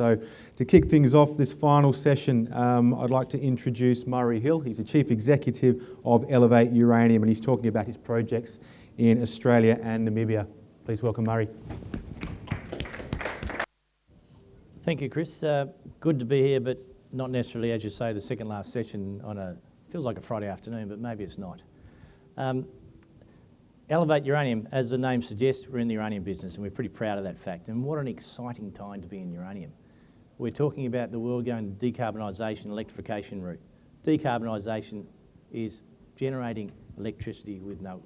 So to kick things off this final session, I'd like to introduce Murray Hill. He's the Chief Executive of Elevate Uranium, and he's talking about his projects in Australia and Namibia. Please welcome Murray. Thank you, Chris. Good to be here, but not necessarily, as you say, the second last session on feels like a Friday afternoon, but maybe it's not. Elevate Uranium, as the name suggests, we're in the uranium business and we're pretty proud of that fact. And what an exciting time to be in uranium. We're talking about the world going to decarbonisation, electrification route. Decarbonisation is generating electricity with no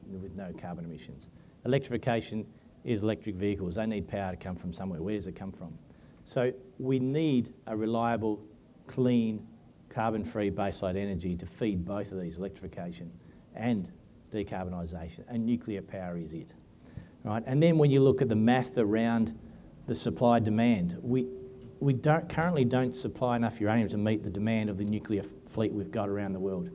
carbon emissions. Electrification is electric vehicles. They need power to come from somewhere. Where does it come from? So we need a reliable, clean, carbon-free baseload energy to feed both of these, electrification and decarbonisation, and nuclear power is it. Right? And then when you look at the math around the supply-demand, we currently don't supply enough uranium to meet the demand of the nuclear fleet we've got around the world,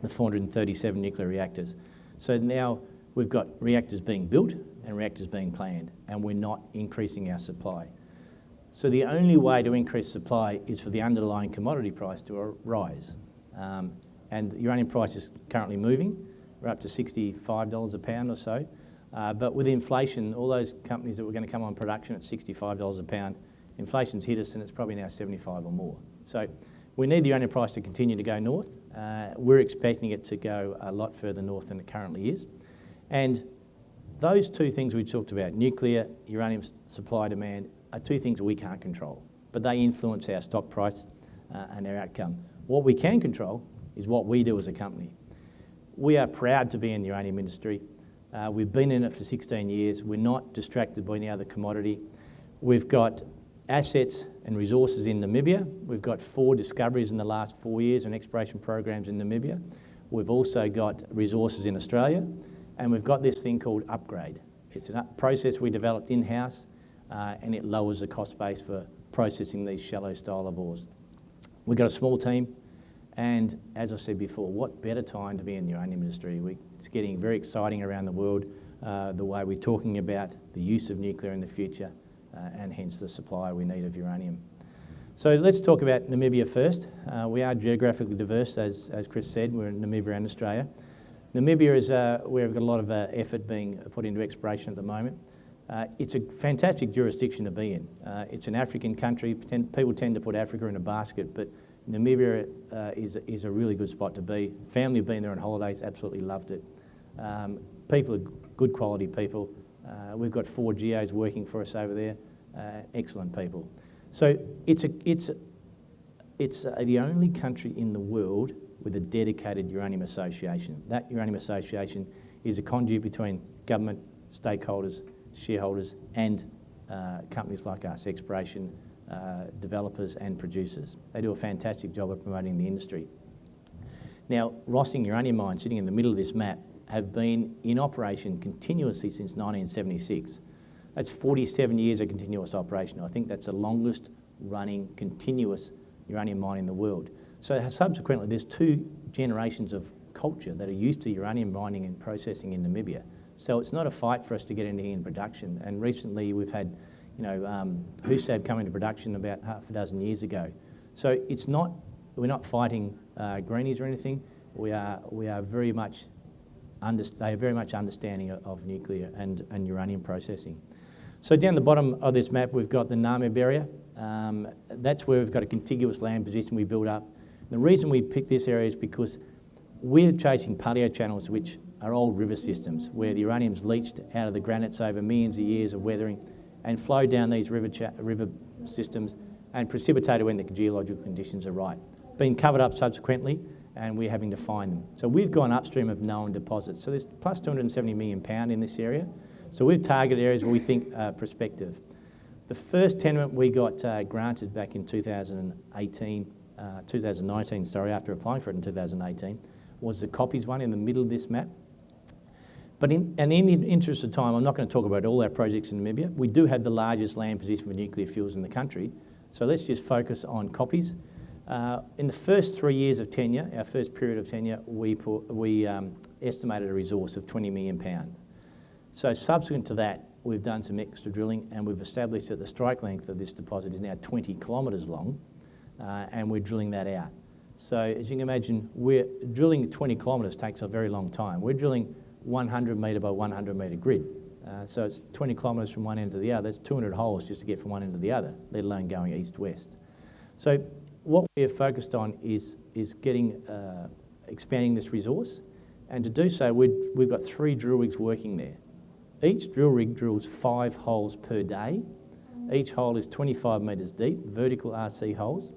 the 437 nuclear reactors. So now we've got reactors being built and reactors being planned, and we're not increasing our supply. So the only way to increase supply is for the underlying commodity price to rise. And the uranium price is currently moving. We're up to $65 a pound or so. But with inflation, all those companies that were going to come on production at $65 a pound, inflation's hit us and it's probably now 75 or more. So we need the uranium price to continue to go north. We're expecting it to go a lot further north than it currently is. And those two things we talked about, nuclear, uranium supply demand, are two things we can't control, but they influence our stock price and our outcome. What we can control is what we do as a company. We are proud to be in the uranium industry. We've been in it for 16 years. We're not distracted by any other commodity. We've got assets and resources in Namibia. We've got 4 discoveries in the last 4 years and exploration programs in Namibia. We've also got resources in Australia, and we've got this thing called Upgrade. It's a process we developed in-house, and it lowers the cost base for processing these shallow style of ores. We've got a small team. And as I said before, what better time to be in the uranium industry? It's getting very exciting around the world, the way we're talking about the use of nuclear in the future, and hence the supply we need of uranium. So let's talk about Namibia first. We are geographically diverse, as Chris said. We're in Namibia and Australia. Namibia is where we've got a lot of effort being put into exploration at the moment. It's a fantastic jurisdiction to be in. It's an African country. People tend to put Africa in a basket, but Namibia is a really good spot to be. Family have been there on holidays, absolutely loved it. People are good quality people. We've got 4 geos working for us over there, excellent people. So it's the only country in the world with a dedicated uranium association. That uranium association is a conduit between government, stakeholders, shareholders and companies like us, exploration, developers and producers. They do a fantastic job of promoting the industry. Now, Rossing uranium mines, sitting in the middle of this map, have been in operation continuously since 1976. That's 47 years of continuous operation. I think that's the longest running continuous uranium mine in the world. So subsequently, there's 2 generations of culture that are used to uranium mining and processing in Namibia. So it's not a fight for us to get anything in production. And recently we've had Husab come into production about half a dozen years ago. So we're not fighting greenies or anything. We are very much understanding of nuclear and uranium processing. So down the bottom of this map, we've got the Namib area. That's where we've got a contiguous land position we built up. The reason we picked this area is because we're chasing paleochannels, which are old river systems, where the uranium's leached out of the granites over millions of years of weathering and flow down these river systems and precipitated when the geological conditions are right. Been covered up subsequently, and we're having to find them. So we've gone upstream of known deposits. So there's plus 270 million pound in this area. So we've targeted areas where we think are prospective. The first tenement we got granted back in 2019, after applying for it in 2018, was the Copies one in the middle of this map. But in the interest of time, I'm not going to talk about all our projects in Namibia. We do have the largest land position for nuclear fuels in the country. So let's just focus on Copies. In the first 3 years of tenure, our first period of tenure, we estimated a resource of 20 million pound. So subsequent to that, we've done some extra drilling, and we've established that the strike length of this deposit is now 20 kilometres long, and we're drilling that out. So as you can imagine, we're drilling 20 kilometres takes a very long time. We're drilling 100 metre by 100 metre grid. So it's 20 kilometres from one end to the other. That's 200 holes just to get from one end to the other, let alone going east-west. So what we're focused on is getting, expanding this resource, and to do so, we've got 3 drill rigs working there. Each drill rig drills 5 holes per day. Each hole is 25 metres deep, vertical RC holes.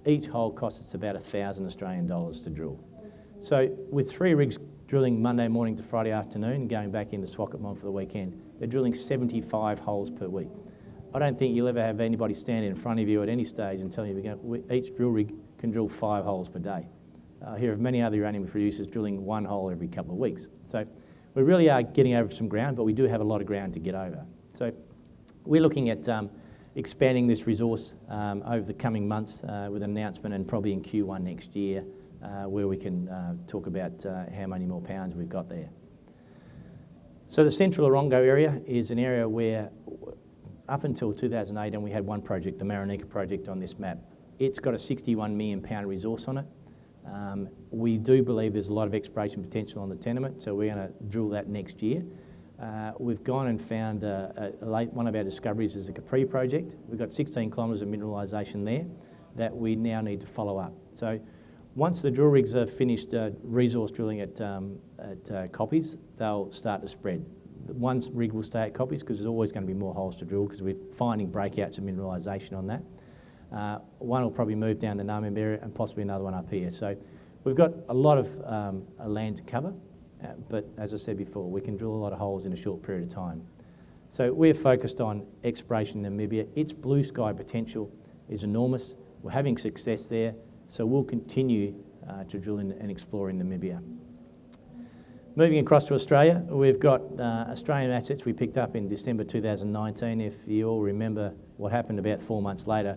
Each hole costs us about $1,000 Australian to drill. So with 3 rigs drilling Monday morning to Friday afternoon and going back into Swakopmund for the weekend, they're drilling 75 holes per week. I don't think you'll ever have anybody standing in front of you at any stage and telling you each drill rig can drill 5 holes per day. I hear of many other uranium producers drilling 1 hole every couple of weeks. So we really are getting over some ground, but we do have a lot of ground to get over. So we're looking at expanding this resource over the coming months with an announcement, and probably in Q1 next year, where we can talk about how many more pounds we've got there. So the central Orongo area is an area where up until 2018 we had one project, the Marinika project, on this map. It's got a 61 million pound resource on it. We do believe there's a lot of exploration potential on the tenement, so we're going to drill that next year. We've gone and found one of our discoveries is the Capri project. We've got 16 kilometres of mineralisation there that we now need to follow up. So once the drill rigs have finished resource drilling at Copies, they'll start to spread. One rig will stay at Copies because there's always going to be more holes to drill because we're finding breakouts of mineralisation on that. One will probably move down the Narmim area and possibly another one up here. So we've got a lot of land to cover, but as I said before, we can drill a lot of holes in a short period of time. So we're focused on exploration in Namibia. Its blue sky potential is enormous. We're having success there, so we'll continue to drill and explore in Namibia. Moving across to Australia, we've got Australian assets we picked up in December 2019. If you all remember what happened about 4 months later,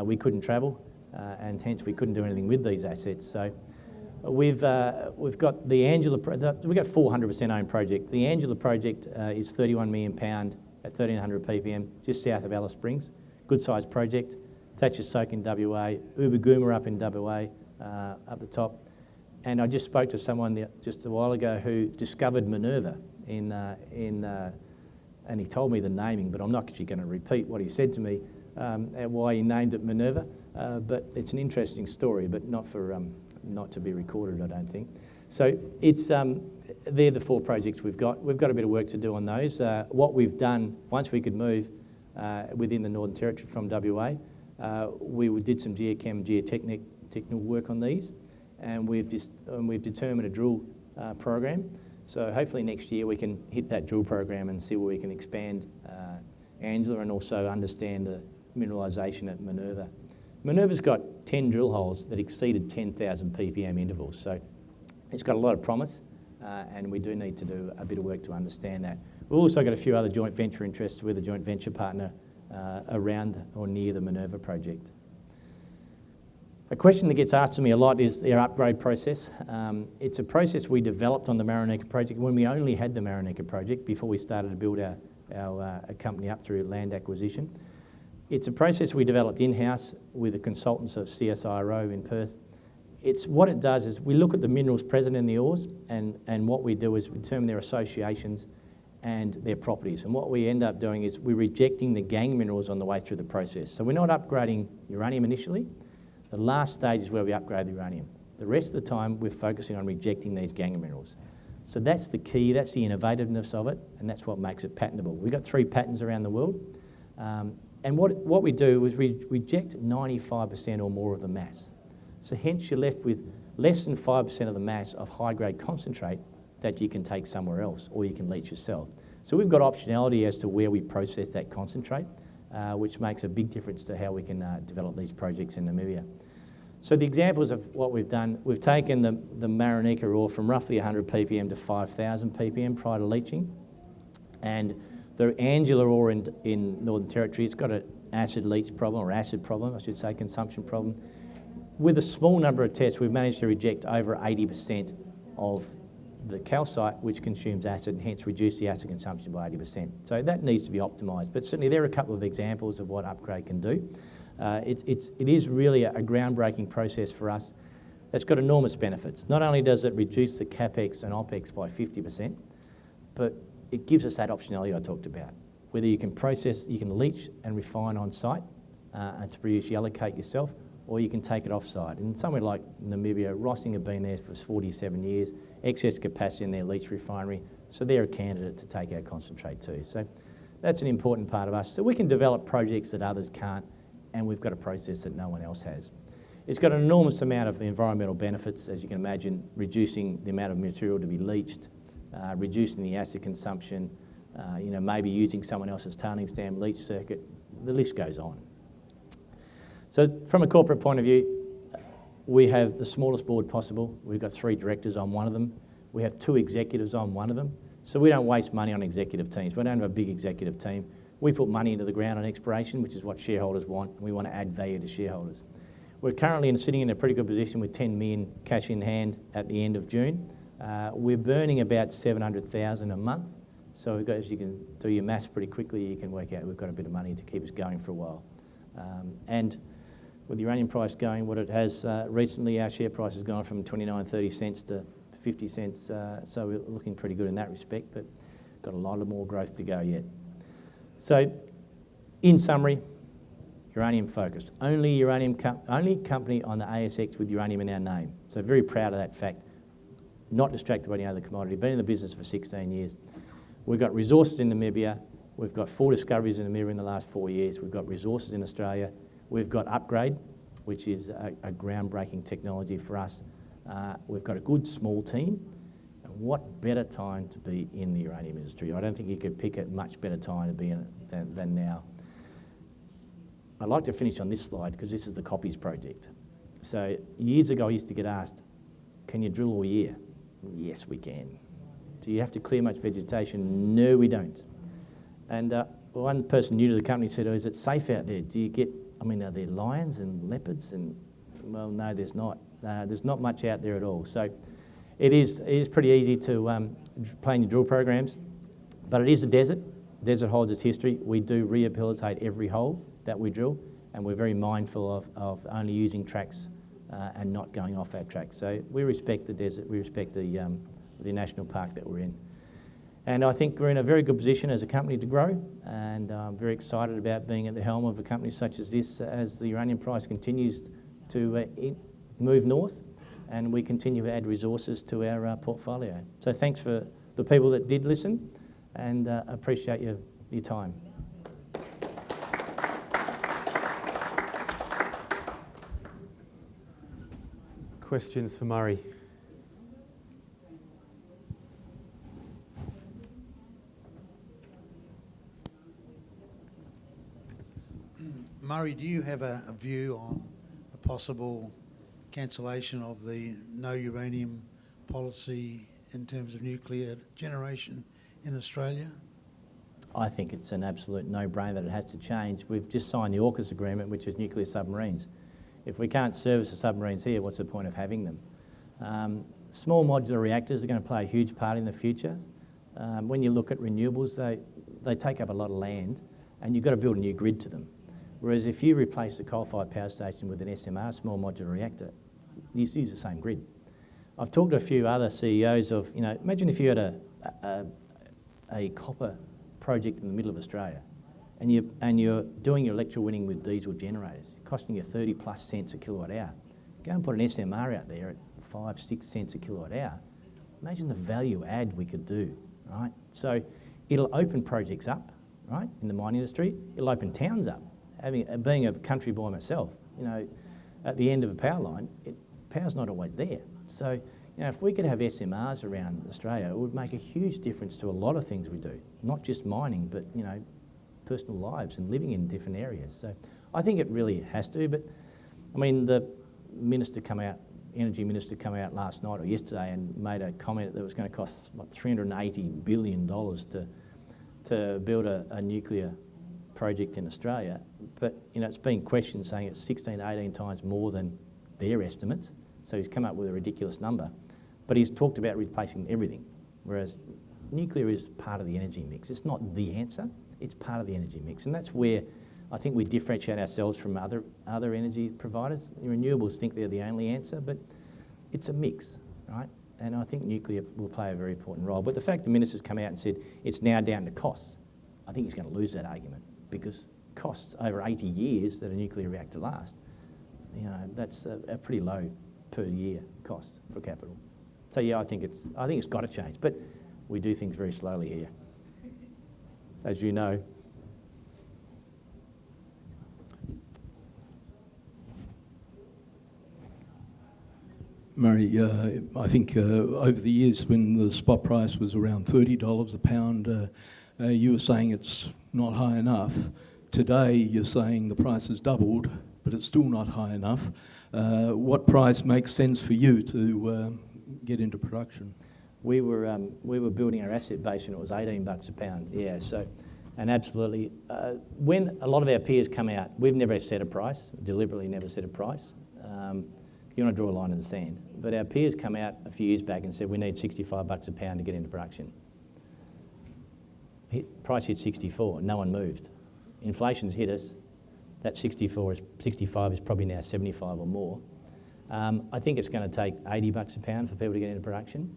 we couldn't travel, and hence we couldn't do anything with these assets. So we've got the Angela, we've got 400% owned project. The Angela project is 31 million pound at 1300 ppm, just south of Alice Springs. Good sized project. Thatcher's Soak in WA, Ubagooma up in WA, up the top. And I just spoke to someone just a while ago who discovered Minerva and he told me the naming, but I'm not actually going to repeat what he said to me and why he named it Minerva. But it's an interesting story, but not to be recorded, I don't think. So it's they're the 4 projects we've got. We've got a bit of work to do on those. What we've done once we could move within the Northern Territory from WA, we did some geochem, geotechnical work on these. And we've determined a drill program. So hopefully next year we can hit that drill program and see where we can expand Angela and also understand the mineralisation at Minerva. Minerva's got 10 drill holes that exceeded 10,000 ppm intervals. So it's got a lot of promise and we do need to do a bit of work to understand that. We've also got a few other joint venture interests with a joint venture partner around or near the Minerva project. A question that gets asked to me a lot is their upgrade process. It's a process we developed on the Marinika project when we only had the Marinika project before we started to build our company up through land acquisition. It's a process we developed in-house with the consultants of CSIRO in Perth. What it does is we look at the minerals present in the ores and what we do is we determine their associations and their properties. And what we end up doing is we're rejecting the gangue minerals on the way through the process. So we're not upgrading uranium initially. The last stage is where we upgrade the uranium. The rest of the time, we're focusing on rejecting these gangue minerals. So that's the key, that's the innovativeness of it, and that's what makes it patentable. We've got 3 patents around the world, and what we do is we reject 95% or more of the mass. So hence you're left with less than 5% of the mass of high-grade concentrate that you can take somewhere else or you can leach yourself. So we've got optionality as to where we process that concentrate, which makes a big difference to how we can develop these projects in Namibia. So the examples of what we've done, we've taken the Marinika ore from roughly 100 ppm to 5,000 ppm prior to leaching. And the Angela ore in Northern Territory, it's got an acid leach problem, or acid problem, I should say, consumption problem. With a small number of tests, we've managed to reject over 80% of the calcite, which consumes acid and hence reduce the acid consumption by 80%. So that needs to be optimised. But certainly there are a couple of examples of what upgrade can do. It is really a groundbreaking process for us. It's got enormous benefits. Not only does it reduce the CapEx and OpEx by 50%, but it gives us that optionality I talked about. Whether you can process, you can leach and refine on site and to produce yellowcake yourself, or you can take it off-site. And somewhere like Namibia, Rossing have been there for 47 years, excess capacity in their leach refinery, so they're a candidate to take our concentrate too. So that's an important part of us. So we can develop projects that others can't, and we've got a process that no one else has. It's got an enormous amount of environmental benefits, as you can imagine, reducing the amount of material to be leached, reducing the acid consumption, maybe using someone else's tailings dam leach circuit. The list goes on. So from a corporate point of view, we have the smallest board possible. We've got 3 directors on one of them. We have 2 executives on one of them. So we don't waste money on executive teams. We don't have a big executive team. We put money into the ground on exploration, which is what shareholders want, and we want to add value to shareholders. We're currently sitting in a pretty good position with 10 million cash in hand at the end of June. We're burning about 700,000 a month. So we've got, as you can do your maths pretty quickly, you can work out we've got a bit of money to keep us going for a while. And with the uranium price going what it has recently, our share price has gone from 29.30 cents to 50 cents. So we're looking pretty good in that respect, but got a lot of more growth to go yet. So in summary, uranium focused. Only company on the ASX with uranium in our name. So very proud of that fact. Not distracted by any other commodity. Been in the business for 16 years. We've got resources in Namibia. We've got 4 discoveries in Namibia in the last 4 years. We've got resources in Australia. We've got upgrade, which is a groundbreaking technology for us. We've got a good small team. And what better time to be in the uranium industry? I don't think you could pick a much better time to be in it than now. I'd like to finish on this slide because this is the Copies project. So years ago I used to get asked, can you drill all year? Yes, we can. Do you have to clear much vegetation? No, we don't. And one person new to the company said, is it safe out there? Do you get, are there lions and leopards? And well, no, there's not. There's not much out there at all. So it is pretty easy to play in your drill programs, but it is a desert. Desert holds its history. We do rehabilitate every hole that we drill, and we're very mindful of only using tracks and not going off our tracks. So we respect the desert. We respect the national park that we're in. And I think we're in a very good position as a company to grow, and I'm very excited about being at the helm of a company such as this as the uranium price continues to move north and we continue to add resources to our portfolio. So thanks for the people that did listen, and appreciate your time. Questions for Murray? Murray, do you have a view on a possible cancellation of the no uranium policy in terms of nuclear generation in Australia? I think it's an absolute no-brainer that it has to change. We've just signed the AUKUS agreement, which is nuclear submarines. If we can't service the submarines here, what's the point of having them? Small modular reactors are going to play a huge part in the future. When you look at renewables, they take up a lot of land, and you've got to build a new grid to them. Whereas if you replace the coal-fired power station with an SMR, small modular reactor, you use the same grid. I've talked to a few other CEOs of, imagine if you had a copper project in the middle of Australia, and you're doing your electrowinning with diesel generators, costing you 30 plus cents a kilowatt hour. Go and put an SMR out there at 5, 6 cents a kilowatt hour. Imagine the value add we could do, right? So it'll open projects up, right, in the mining industry. It'll open towns up. Being a country boy myself, at the end of a power line, power's not always there. So, if we could have SMRs around Australia, it would make a huge difference to a lot of things we do, not just mining, but, personal lives and living in different areas. So I think it really has to, but, the energy minister come out last night or yesterday and made a comment that it was going to cost, $380 billion to build a nuclear project in Australia, but it's been questioned saying it's 16 to 18 times more than their estimates, so he's come up with a ridiculous number. But he's talked about replacing everything, whereas nuclear is part of the energy mix. It's not the answer, it's part of the energy mix. And that's where I think we differentiate ourselves from other energy providers. Renewables think they're the only answer, but it's a mix, right? And I think nuclear will play a very important role. But the fact the minister's come out and said it's now down to costs, I think he's going to lose that argument, because costs over 80 years that a nuclear reactor lasts, that's a pretty low per year cost for capital. So yeah, I think it's got to change, but we do things very slowly here, as you know. Murray, I think over the years when the spot price was around $30 a pound, you were saying it's not high enough. Today you're saying the price has doubled, but it's still not high enough. What price makes sense for you to get into production? We were building our asset base and it was $18 a pound. Yeah, so, and absolutely. When a lot of our peers come out, we've never set a price, deliberately never set a price. You want to draw a line in the sand. But our peers come out a few years back and said we need $65 a pound to get into production. Price hit 64, no one moved. Inflation's hit us. That 65 is probably now 75 or more. I think it's going to take $80 a pound for people to get into production,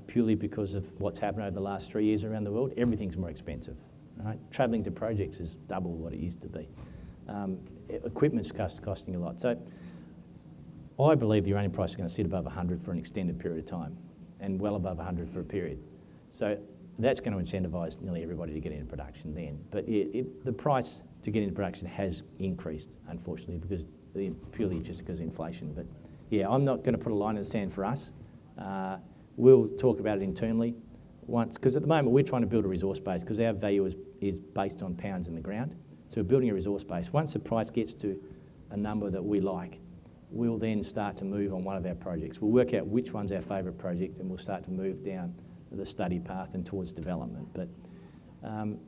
purely because of what's happened over the last 3 years around the world. Everything's more expensive. Right? Travelling to projects is double what it used to be. Equipment's costing a lot. So I believe the uranium price is going to sit above 100 for an extended period of time, and well above 100 for a period. So that's going to incentivise nearly everybody to get into production then. But the price to get into production has increased, unfortunately, because purely just because of inflation. But yeah, I'm not going to put a line in the sand for us. We'll talk about it internally once, because at the moment we're trying to build a resource base, because our value is based on pounds in the ground. So we're building a resource base. Once the price gets to a number that we like, we'll then start to move on one of our projects. We'll work out which one's our favourite project, and we'll start to move down the study path and towards development. But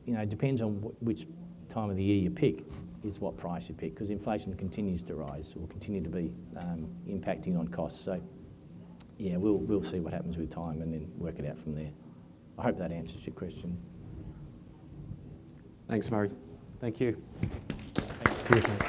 it depends on which time of the year you pick is what price you pick, because inflation continues to rise, will continue to be impacting on costs. So yeah, we'll see what happens with time and then work it out from there. I hope that answers your question. Thanks, Murray. Thank you. Cheers, mate.